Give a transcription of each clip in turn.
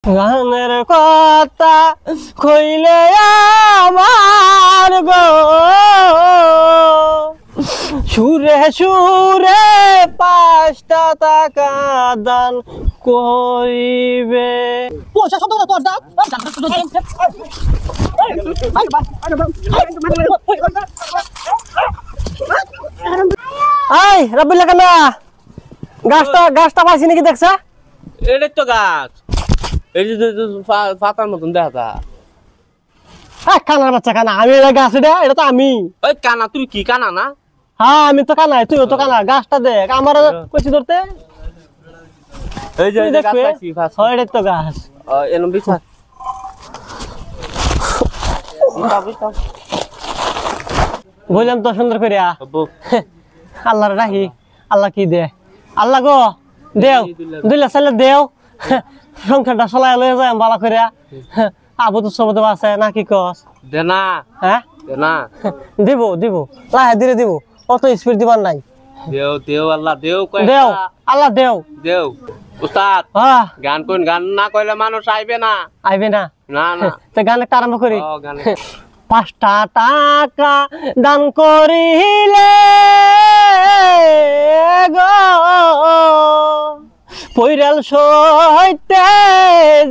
গানের কথা কইলে আমার গো সুরে সুরে 5টা টাকা দান কইবে পয়সা শব্দ তোর দাও আই রাব্বিল কানা গাছটা পাইছি নাকি দেখছা? এটাই তো গাছ, এই যে পাতার মতন দেখা যা। কানার বাচ্চা কানা, আমি গাছ এটা তো আমি। ওই কানা, তুই কি কানা না? হ্যাঁ আমি তো কানা, তুইও তো কানা। গাছটা দেখ, আমার কইছি ধরতে। এই যে গাছ পাইছি ফাস। হয় এটা তো গাছ। এনো বিছা বললাম তো সুন্দর করিয়া আল্লাহর রাহি। আল্লাহ কি দে? আল্লাহ গো দেও, 2 লাখ চাইলে দেও, সংখ্যাটা চলাই লয়ে যায় বালা করিয়া। আবু তো সব আছে না, কি কস? দে না। হ্যাঁ দে না। দিব দিব, লাহে ধীরে দিব, অত স্পিড দিবার নাই। দেও দেও আল্লাহ দেও, কয় দেও আল্লাহ দেও দেও। উস্তাদ হ্যাঁ গান কোন, গান না কইলে মানুষ আইবে না। আইবে না? না না, তো গান একটা আরম্ভ করি। গানে 5টা টাকা দান করিলে গো পৈরাল সইতে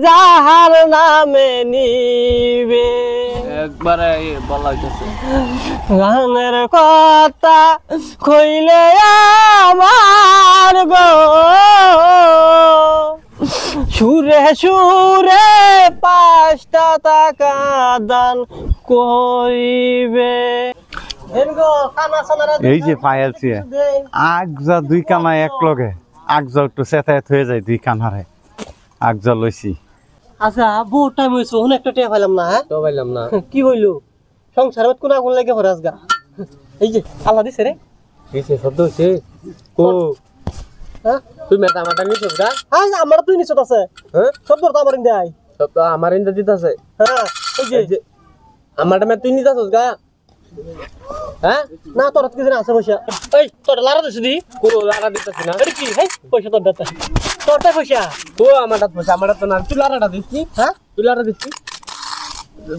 যাহার নামে নিবে। একবারে বলা হইতেছে গানের কথা কইলে আমার গো সুরে সুরে 5টা টাকা দান কইবে। এই যে পাইলছি আগজা 2 কানা এক লগে, আগজা একটু চেতায়ত হয়ে যায় 2 কানারে। আগজা লইছি। আচ্ছা বহুত টাইম হইছে, ওখানে একটা টিয়া পাইলাম না। হ্যাঁ তো পাইলাম না। কি হইলো? সংসারে কোন আগুন লাগে ভরে আজগা। এই যে আল্লাহ দিছে রে। দিছে শব্দ হইছে। কো হ্যাঁ তুই মেটা মাটা নিছস গা? হ্যাঁ আমার তুই নিচত আছে। হ্যাঁ সব তো আমার ইন্দে আই। সব তো আমার ইন্দা দিতাছে। হ্যাঁ এই যে আমারটা মে তুই নিতাছস গা? হ্যাঁ না তোর কি জানা আছে পয়সা? এই তোর লারা দিছ দি? কো লাগা দিতাছিস না? আরে কি হে পয়সা তোর দাতা। তোরটা পয়সা? কো আমারটা পয়সা, আমারটা তো না। তুই লারাটা দিছিস? হ্যাঁ তুই লারা দিছিস?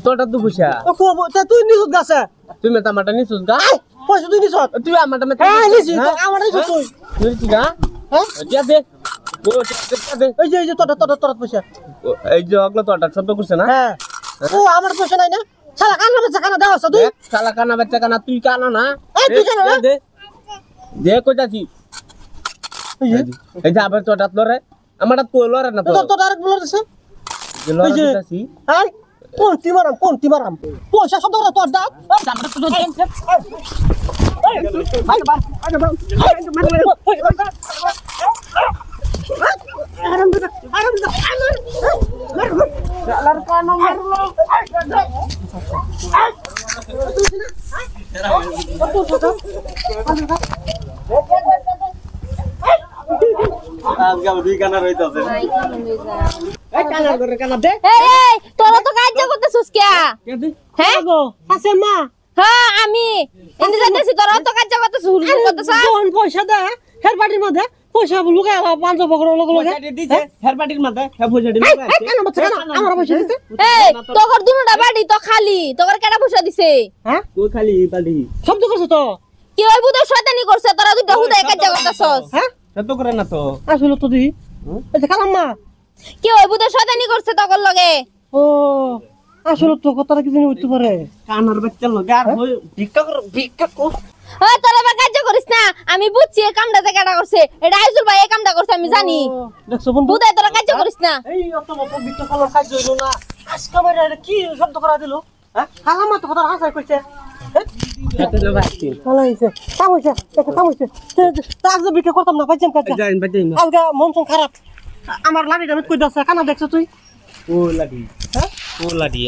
তোরটা তো পয়সা। ও কো তুই নিচত গাছে। তুই মেটা মাটা নিছস গা? পয়সা তুই নিচত? তুই আমারটা মে হ্যাঁ নিছি, আমার নিছ তুই। নিছিস গা? হ্যাঁ দিয়া দে। কো দিয়া দে। এই যে তোর পয়সা। এই যে অগলো তোরটা শব্দ করছে না? হ্যাঁ ও আমার পয়সা নাই না। শালা কানা বাচ্চা কানা দাও তুই। শালা কানা বাচ্চা কানা, তুই কানা না? এই তুই কানা না? দে দে কইতাছি। এই যে আবার তোরটা লরে, আমারটা তো লরে না তো। তোর ডাইরেক্ট বলে দিছে। যে লরে দিতাছি। হ্যাঁ কোন টিমারাম পয়সা শব্দ করে তোর দাও। আজকাল 2 কানা রইতাছে। এই কানা করে কানা দে। এই তোরা তো কাজ করতেছিস কিয়া? হ্যাঁ গো আছে মা। হ্যাঁ আমি এনে যাইতেছি, তোরা তো কাজ করতেছিস, হুল করতেছিস। কোন পয়সা দে হের বাড়ির মধ্যে পয়সা লুকায় বান্ধব বকর লগে পয়সাটি দিছে হের বাটির মধ্যে, হে পয়সাটি এই কানা বাচ্চা কানা আমার পয়সা দিতে। এই তোর দুনোটা বাড়ি তো খালি, তোর কেডা পয়সা দিছে? হ্যাঁ কই খালি বাড়ি শব্দ করছ তো। কি ওই বুদে শয়তানি করছে, তোরা দুইটা হুদায় কাজ করতেছস। হ্যাঁ সত্য করে না তো। আসলে তো দি এই কালাম মা। কি ওই বুদে শয়তানি করছে তোর লগে? ও আসলে তো কথাটা কি জানি হইতে পারে। কানার বাচ্চা লগে আর ভিক্ষা কর। ওই তোরা বা কাজ করিস না, আমি বুঝছি এই কামটা যে কেডা করছে। এটা আইজুল ভাই এই কামটা করছে, আমি জানি। দেখছো বন্ধু বুদে তোরা কাজ করিস না। এই অত বড় বিক্রি করার কাজ হইলো না। আজকে আমার এটা কি শব্দ করা দিল? হ্যাঁ কালাম মা তো কথা হাসাই কইছে। এত না ভাই। কালাইছে কামইছে এটা কামইছে। তার যে বিক্রি করতাম না পাইছেন কাজ। যাইন বাজাই না। আলগা মন খারাপ। আমার লাড়িটা আমি কই দাস কানা দেখছ তুই? ও লাডি। হ্যাঁ ও লাডি।